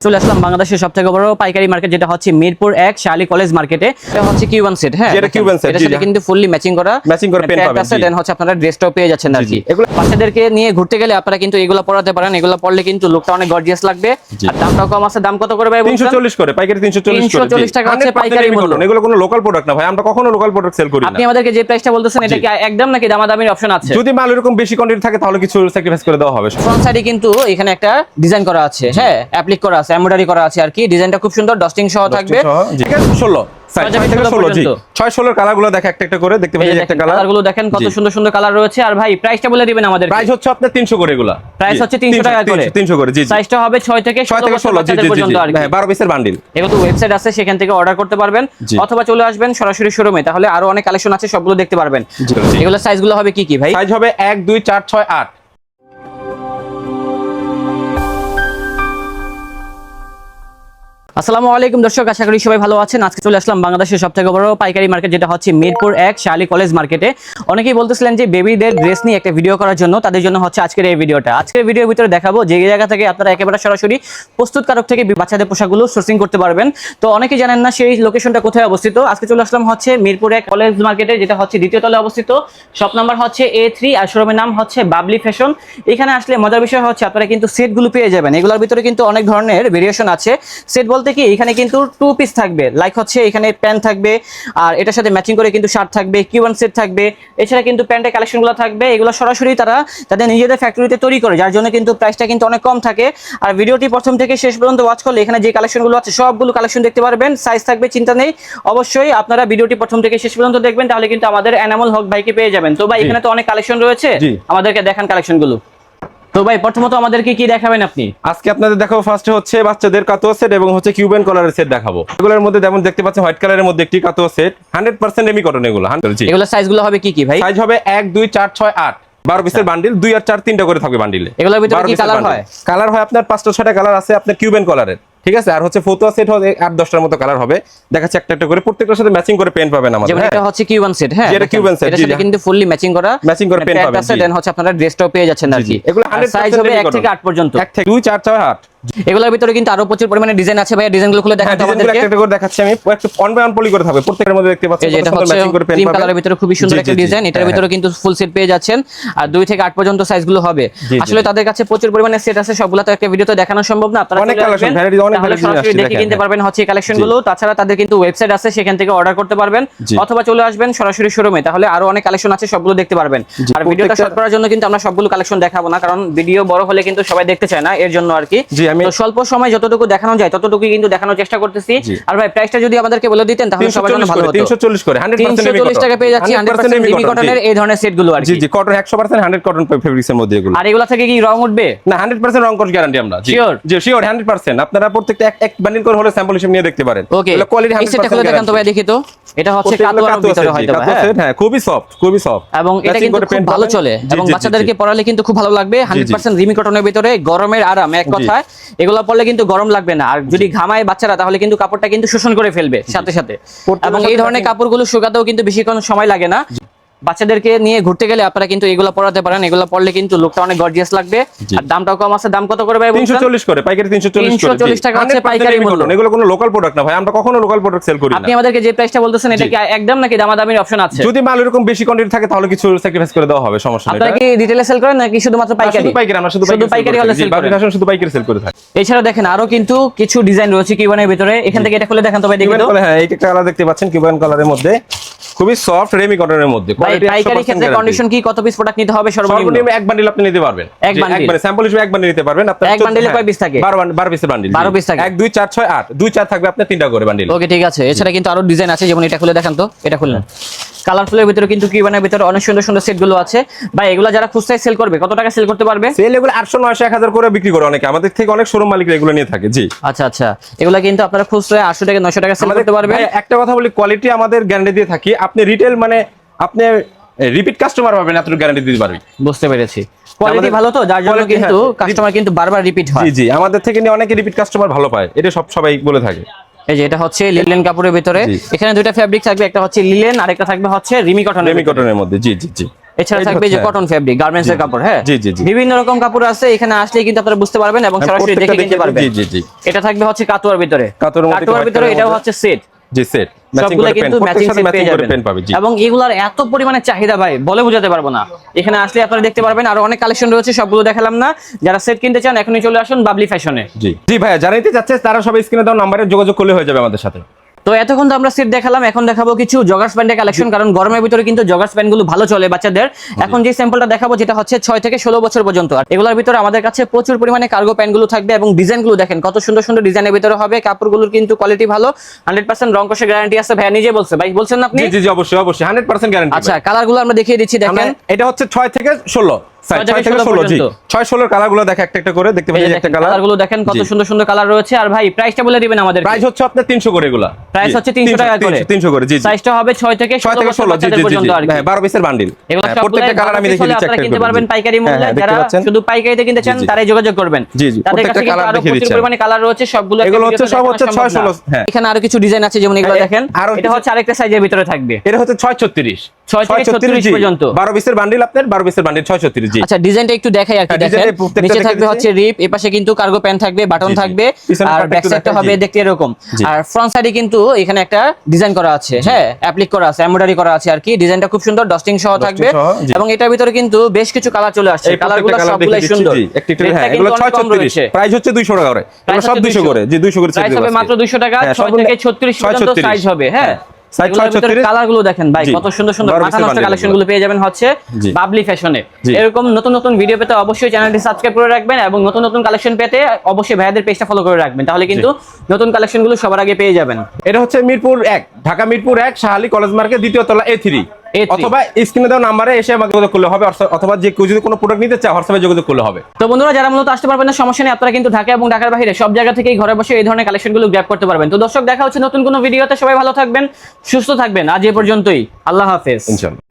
চলে আসলাম বাংলাদেশের সবথেকে বড় পাইকারি মার্কেট যেটা হচ্ছে মিরপুর 1 শালি কলেজ মার্কেটে। এটা হচ্ছে কিউবান সেট। হ্যাঁ, এটা কিউবান সেট, এটার সাথে কিন্তু ফুললি ম্যাচিং করা পেন পাবেন। দেন হচ্ছে আপনারা ড্রেসটাও পেয়ে যাচ্ছেন আর কি। এগুলো বাচ্চাদেরকে নিয়ে ঘুরতে গেলে আপনারা কিন্তু এগুলো পরাতে পারেন। এগুলো পরলে কিন্তু লুকটা অনেক গর্জিয়াস লাগবে আর দামটাও কম আছে। দাম কত করে ভাই? 340 করে পাইকারি, 340 টাকা আছে পাইকারি মূল্য। এগুলো কোনো লোকাল প্রোডাক্ট না ভাই, আমরা কখনো লোকাল প্রোডাক্ট সেল করি না। আপনি আমাদেরকে যে প্রাইসটা বলতেছেন এটা কি একদম নাকি দামাদামির অপশন আছে? যদি মাল এরকম বেশি কোয়ান্টিটি থাকে তাহলে কিছু স্যাক্রিফাইস করে দেওয়া হবে। ফ্রন্ট সাইডে কিন্তু এখানে একটা ডিজাইন করা আছে, হ্যাঁ অ্যাপ্লিক করা আছে, এমব্রয়ডারি করা আছে আর কি। ডিজাইনটা খুব সুন্দর, ডস্টিং সহ থাকবে। 16 সাইজ থেকে 16 জি 6 16 কালারগুলো দেখে একটা একটা করে দেখতে পাচ্ছেন। একটা কালারগুলো দেখেন কত সুন্দর সুন্দর কালার রয়েছে। আর ভাই প্রাইসটা বলে দিবেন আমাদের। প্রাইস হচ্ছে আপনার 300 করে। এগুলা প্রাইস হচ্ছে 300 টাকা করে, 300 করে জি। সাইজটা হবে 6 থেকে 16 জি পর্যন্ত আর কি। হ্যাঁ 12 পিসের বান্ডিল। এগুলো ওয়েবসাইট আছে, সেখান থেকে অর্ডার করতে পারবেন অথবা চলে আসবেন সরাসরি শোরুমে, তাহলে আরো অনেক কালেকশন আছে, সবগুলো দেখতে পারবেন। এগুলো সাইজগুলো হবে কি কি ভাই? সাইজ হবে 1 2 4 6 8। আসসালামু আলাইকুম দর্শক, আশা করি সবাই ভালো আছেন। আজকে চলে আসলাম বাংলাদেশের সবথেকে বড় পাইকারি মার্কেট যেটা হচ্ছে মিরপুর 1 শালি কলেজ মার্কেটে। অনেকেই বলতেছিলেন যে বেবিদের ড্রেস নিয়ে একটা ভিডিও করার জন্য, তাদের জন্য হচ্ছে আজকের এই ভিডিওটা। আজকের ভিডিওর ভিতরে দেখাবো যে জায়গা থেকে আপনারা একেবারে সরাসরি প্রস্তুতকারক থেকে বাচ্চাদের পোশাকগুলো সোর্সিং করতে পারবেন। তো অনেকেই জানেন না সেই লোকেশনটা কোথায় অবস্থিত। আজকে চলে আসলাম হচ্ছে মিরপুর 1 কলেজ মার্কেটে, যেটা হচ্ছে দ্বিতীয় তলায় অবস্থিত। শপ নাম্বার হচ্ছে A3 আর শোরুমের নাম হচ্ছে বাবলি ফ্যাশন। এখানে আসলে মজার বিষয় হচ্ছে আপনারা কিন্তু সেটগুলো পেয়ে যাবেন। এগুলোর ভিতরে কিন্তু অনেক ধরনের ভেরিয়েশন আছে। সেট বলতে কি, এখানে কিন্তু 2 পিস থাকবে, লাইক হচ্ছে এখানে প্যান্ট থাকবে আর এটার সাথে ম্যাচিং করে কিন্তু শার্ট থাকবে, কিউবান সেট থাকবে। এছাড়া কিন্তু প্যান্টের কালেকশনগুলো থাকবে। এগুলো সরাসরি তারা তাদের নিজেদের ফ্যাক্টরিতে তৈরি করে, যার জন্য কিন্তু প্রাইসটা কিন্তু অনেক কম থাকে। আর ভিডিওটি প্রথম থেকে শেষ পর্যন্ত ওয়াচ করলে এখানে যে কালেকশনগুলো আছে সবগুলো কালেকশন দেখতে পারবেন। সাইজ থাকবে, চিন্তা নেই। অবশ্যই আপনারা ভিডিওটি প্রথম থেকে শেষ পর্যন্ত দেখবেন, তাহলে কিন্তু আমাদের এনামুল হক ভাইকে পেয়ে যাবেন। তো ভাই এখানে তো অনেক কালেকশন রয়েছে, আমাদেরকে দেখান কালেকশনগুলো। তো ভাই প্রথমত আমাদেরকে কি দেখাবেন আপনি? আজকে আপনাদের দেখাবো ফার্স্টে হচ্ছে বাচ্চাদের কাতুয়া সেট এবং হচ্ছে কিউবান কলারের সেট দেখাবো। এগুলোর মধ্যে যেমন দেখতে পাচ্ছেন হোয়াইট কালারের মধ্যে একটি কাতুয়া সেট 100% রেমি কটন। এগুলো এগুলো সাইজগুলো হবে কি কি ভাই? সাইজ হবে 1 2 4 6 8 12 পিসের বান্ডিল, 2 আর 4 তিনটা করে থাকবে বান্ডিলে। এগুলোর ভিতরে কি কালার হয়? কালার হয় আপনার 5টা 6টা কালার আছে আপনার কিউবান কলারের, ঠিক আছে। আর হচ্ছে ফতুয়া সেট হবে 8 10টার মতো কালার হবে। দেখাচ্ছে একটা একটা করে, প্রত্যেকটার সাথে ম্যাচিং করে পেন পাবেন আমাদের। যেমন এটা হচ্ছে কিউবান সেট। হ্যাঁ এটা কিউবান সেট, এটার সাথে কিন্তু ফুললি ম্যাচিং করা পেন পাবেন। দেন হচ্ছে আপনারা ড্রেসটাও পেয়ে যাচ্ছেন আর কি। এগুলো সাইজ হবে 1 থেকে 8 পর্যন্ত। 1 থেকে 2 4 6 8। এগুলোর ভিতরে কিন্তু আরো প্রচুর পরিমাণে ডিজাইন আছে ভাই। ডিজাইনগুলো খুলে দেখাতে আমাদেরকে। একটা একটা করে দেখাচ্ছি আমি, একটু অন বাই অন পলি করে থাকবে। প্রত্যেকটার মধ্যে দেখতে পাচ্ছেন এটা হচ্ছে ক্রিম কালারের ভিতরে খুবই সুন্দর একটা ডিজাইন। এটার ভিতরে কিন্তু ফুল সেট পেয়ে যাচ্ছেন আর 2 থেকে 8 পর্যন্ত সাইজগুলো হবে। আসলে তাদের কাছে প্রচুর পরিমাণে সেট আছে, সবগুলো তো একটা ভিডিওতে দেখানো সম্ভব না। আপনারা অনেক কালেকশন, ভ্যারাইটি অনেক ভ্যারাইটি আছে, দেখে কিনতে পারবেন হচ্ছে কালেকশনগুলো। তাছাড়া তাদের কিন্তু ওয়েবসাইট আছে, সেখান থেকে অর্ডার করতে পারবেন অথবা চলে আসবেন সরাসরি শোরুমে, তাহলে আরো অনেক কালেকশন আছে, সবগুলো দেখতে পারবেন। আর ভিডিওটা শর্ট করার জন্য কিন্তু আমরা সবগুলো কালেকশন দেখাবো না, কারণ ভিডিও বড় হলে কিন্তু সবাই দেখতে চায় না, এর জন্য আর কি। তো স্বল্প সময় যতটুকু দেখানো যায় ততটুকু কিন্তু দেখানোর চেষ্টা করতেছি। আর ভাই প্রাইসটা যদি আমাদেরকে বলে দিতেন তাহলে সবার জন্য ভালো হতো। 340 করে 100% টাকা পেয়ে যাচ্ছি 100% রেমি কটনের এই ধরনের সেটগুলো আর কি। জি কটন 100% 100 কটন ফেব্রিক্সের মধ্যে এগুলো। আর এগুলা থেকে কি রং উঠবে? না 100% রং কস গ্যারান্টি আমরা। শিওর? জি শিওর 100%। আপনারা প্রত্যেকটা এক বান্ডিল করে হলে স্যাম্পল হিসেবে নিয়ে দেখতে পারেন। এগুলো কোয়ালিটি 100% খুলে দেখান তো ভাই, দেখি তো। এটা হচ্ছে কাতুয়ার ভিতরে হয়তো হ্যাঁ খুবই সফট, খুবই সফট। এবং এটা কিন্তু খুব ভালো চলে এবং বাচ্চাদেরকে পরালে কিন্তু খুব ভালো লাগবে। 100% রেমি কটনের ভিতরে গরমের আরাম, এক কথায় এগুলা পরলে কিন্তু গরম লাগবে না। আর যদি ঘামায় বাচ্চারা তাহলে কিন্তু কাপড়টা কিন্তু শোষণ করে ফেলবে সাথে সাথে। এবং এই ধরনের কাপড়গুলো শুকাতেও কিন্তু বেশিক্ষণ সময় লাগে না। বাচ্চাদেরকে নিয়ে ঘুরতে গেলে আপনারা কিন্তু এগুলো পরাতে পারেন। এগুলো পরলে কিন্তু লুকটা অনেক গর্জিয়াস লাগবে আর দামটাও কম আছে। দাম কত করে ভাই? 340 করে পাইকারি, 340 টাকা আছে পাইকারি মূল্য। এগুলো কোনো লোকাল প্রোডাক্ট না ভাই, আমরা কখনো লোকাল প্রোডাক্ট সেল করি না। আপনি আমাদেরকে যে প্রাইসটা বলতেছেন এটা কি একদম নাকি দামাদামির অপশন আছে? যদি মাল এরকম বেশি কোয়ান্টিটি থাকে তাহলে কিছু স্যাক্রিফাইস করে দেওয়া হবে, সমস্যা নেই। আপনারা কি রিটেইলে সেল করেন নাকি শুধুমাত্র পাইকারি? শুধু পাইকারি, আমরা শুধু পাইকারি হলে সেল করি। ফ্যাশন শুধু পাইকারি সেল করে থাকি। এছাড়া দেখেন আরো কিন্তু কিছু ডিজাইন রয়েছে কিউবানের ভিতরে। এখান থেকে এটা খুলে দেখান তো ভাই, দেখি তো। হ্যাঁ এই একটা কালার দেখতে পাচ্ছেন কিউবান কালারের মধ্যে, খুবই সফট রেমি কটনের মধ্যে। পাইকারি ক্ষেত্রে কন্ডিশন কি, কত পিস প্রোডাক্ট নিতে হবে সর্বনিম্ন? এক বান্ডিল আপনি নিতে পারবেন। এক বান্ডিল স্যাম্পল হিসেবে এক বান্ডিল নিতে পারবেন। আপনার এক বান্ডিলে কয় পিস থাকে? 12 পিসের বান্ডিল। 12 পিস থাকে। 1 2 4 6 8 2 4 থাকবে আপনার 3টা করে বান্ডিল। ওকে ঠিক আছে। এছাড়া কিন্তু আরো ডিজাইন আছে, যেমন এটা খুলে দেখান তো। এটা খুললেন কালারফুলের ভিতরে কিন্তু কিউবানের ভিতরে অনেক সুন্দর সুন্দর সেটগুলো আছে ভাই। এগুলো যারা খুচরায় সেল করবে কত টাকা সেল করতে পারবে? সেল এগুলো 800 900 1000 করে বিক্রি করে অনেকে, আমাদের থেকে অনেক শোরুম মালিকরা এগুলো নিয়ে থাকে। জি আচ্ছা আচ্ছা, এগুলো কিন্তু আপনারা খুচরায় 800 টাকা 900 টাকা সেল করতে পারবেন। একটা কথা বলি, কোয়ালিটি আমাদের গ্যারান্টি দিয়ে থাকি। আপনি রিটেল মানে আপনি রিপিট কাস্টমার পাবেন, এত গ্যারান্টি দিতে পারবি। বুঝতে পেরেছি, কোয়ালিটি ভালো তো, যার জন্য কিন্তু কাস্টমার কিন্তু বারবার রিপিট হয়। জি জি, আমাদের থেকে নিয়ে অনেকে রিপিট কাস্টমার ভালো পায়, এটা সবাই বলে থাকে। এই যে এটা হচ্ছে লিলেন কাপড়ের ভিতরে। এখানে দুইটা ফ্যাব্রিক থাকবে, একটা হচ্ছে লিলেন আর একটা থাকবে হচ্ছে রেমি কটনের মধ্যে। জি জি জি, এছাড়া থাকবে যে কটন ফেব্রিক গার্মেন্টস এর কাপড়, হ্যাঁ জি জি জি বিভিন্ন রকম কাপড় আছে, এখানে আসলে কিন্তু আপনারা বুঝতে পারবেন এবং সরাসরি দেখে কিনতে পারবেন। জি জি জি এটা থাকবে হচ্ছে কাতুয়ার ভিতরে, কাতুয়ার ভিতরে এটাও হচ্ছে সেট, জি সেট সবগুলো কিন্তু ম্যাচিং সেট পেয়ে যাবেন এবং এগুলার এত পরিমাণে চাহিদা ভাই বলে বোঝাতে পারবো না। এখানে আসলে আপনারা দেখতে পারবেন আরো অনেক কালেকশন রয়েছে, সবগুলো দেখালাম না। যারা সেট কিনতে চান এখনই চলে আসুন বাবলি ফ্যাশনে। জি জি ভাইয়া জানাইতে যাচ্ছে তারা সব স্ক্রিনে দেওয়া নম্বরে যোগাযোগ করলে হয়ে যাবে আমাদের সাথে। তো এতক্ষণ তো আমরা সেট দেখালাম, এখন দেখাবো কিছু জগার্স প্যান্টের কালেকশন, কারণ গরমের ভিতরে কিন্তু জগার্স প্যান্ট গুলো ভালো চলে বাচ্চাদের। এখন যে স্যাম্পলটা দেখাবো যেটা হচ্ছে 6 থেকে 16 বছর পর্যন্ত, আর এগুলোর ভিতরে আমাদের কাছে প্রচুর পরিমাণে কার্গো প্যান্ট গুলো থাকবে এবং ডিজাইন গুলো দেখেন কত সুন্দর সুন্দর ডিজাইনের ভিতরে হবে। কাপড়গুলোর কিন্তু কোয়ালিটি ভালো, 100% রং কষের গ্যারান্টি আছে। ভাই নিজে বলছে, ভাই বলছেন না আপনি? জি জি অবশ্যই অবশ্যই 100% গ্যারান্টি। আচ্ছা কালার গুলো আমরা দেখিয়ে দিচ্ছি, দেখেন এটা হচ্ছে 6 থেকে 16 কালারগুলো দেখে একটা একটা করে দেখতে পাচ্ছেন। একটা কালারগুলো দেখেন কত সুন্দর সুন্দর কালার রয়েছে। আর ভাই প্রাইসটা বলে দিবেন আমাদের। প্রাইস হচ্ছে আপনার 300 করে, এগুলা প্রাইস হচ্ছে 300 টাকা করে, 300 করে। জি জি সাইজটা হবে 6 থেকে 16 পর্যন্ত আর কি। হ্যাঁ 12 পিসের বান্ডিল, এগুলো প্রত্যেকটা কালার আমি দেখিয়ে দিচ্ছি। আপনারা কিনতে পারবেন পাইকারি মূল্যে, যারা শুধু পাইকারিতে কিনতে চান তারাই যোগাযোগ করবেন। জি জি তাদের কাছে প্রত্যেকটা কালার দেখিয়ে দিচ্ছি। প্রচুর পরিমাণে কালার রয়েছে, সবগুলো এগুলো হচ্ছে সব হচ্ছে 6 16। হ্যাঁ এখানে আরো কিছু ডিজাইন আছে, যেমন এগুলো দেখেন, এটা হচ্ছে আরেকটা সাইজের ভিতরে থাকবে। এটা হচ্ছে 636 থেকে 36 পর্যন্ত 12 পিসের বান্ডিল, আপনার 12 পিসের বান্ডিল 636। জি আচ্ছা ডিজাইনটা একটু দেখাই আর কি। দেখেন নিচে থাকবে হচ্ছে রিপ, এপাশে কিন্তু কার্গো প্যান্ট থাকবে, বাটন থাকবে, আর ব্যাক সাইডটা হবে দেখতে এরকম। আর ফ্রন্ট সাইডে কিন্তু এখানে একটা ডিজাইন করা আছে, হ্যাঁ অ্যাপ্লিক করা আছে, এমব্রয়ডারি করা আছে আর কি। ডিজাইনটা খুব সুন্দর, ডস্টিং সহ থাকবে এবং এটার ভিতরে কিন্তু বেশ কিছু কালার চলে আসছে। কালারগুলো সবগুলাই সুন্দর। এগুলো 636, প্রাইস হচ্ছে 200 টাকা করে। এগুলো সব 200 করে। জি 200 করে প্রাইস হবে মাত্র 200 টাকা। 6 থেকে 36 পর্যন্ত সাইজ হবে। হ্যাঁ কালারগুলো দেখেন ভাই কত সুন্দর সুন্দর মাথা নষ্ট কালেকশন গুলো পেয়ে যাবেন হচ্ছে বাবলি ফ্যাশনে। এরকম নতুন নতুন ভিডিও পেতে অবশ্যই চ্যানেলটি সাবস্ক্রাইব করে রাখবেন এবং নতুন নতুন কালেকশন পেতে অবশ্যই ভাইয়াদের পেজটা ফলো করে রাখবেন, তাহলে কিন্তু নতুন কালেকশন গুলো সবার আগে পেয়ে যাবেন। এটা হচ্ছে মিরপুর 1, ঢাকা মিরপুর 1, শাহালি কলেজ মার্কেট, দ্বিতীয় তলা A3। অথবা স্ক্রিনে দেওয়া নাম্বারে এসে আমাকে যোগাযোগ করলে হবে, অথবা যে কেউ যদি কোনো প্রোডাক্ট নিতে চায় হোয়াটসঅ্যাপে যোগাযোগ করলে হবে। তো বন্ধুরা যারা মূলত আসতে পারবেন না সমস্যা নেই, আপনারা কিন্তু ঢাকা এবং ঢাকার বাইরে সব জায়গা থেকেই ঘরে বসে এই ধরনের কালেকশনগুলো গ্র্যাব করতে পারবেন। তো দর্শক দেখা হচ্ছে নতুন কোনো ভিডিওতে, সবাই ভালো থাকবেন, সুস্থ থাকবেন। আজ এ পর্যন্তই, আল্লাহ হাফেজ। ইনশাআল্লাহ।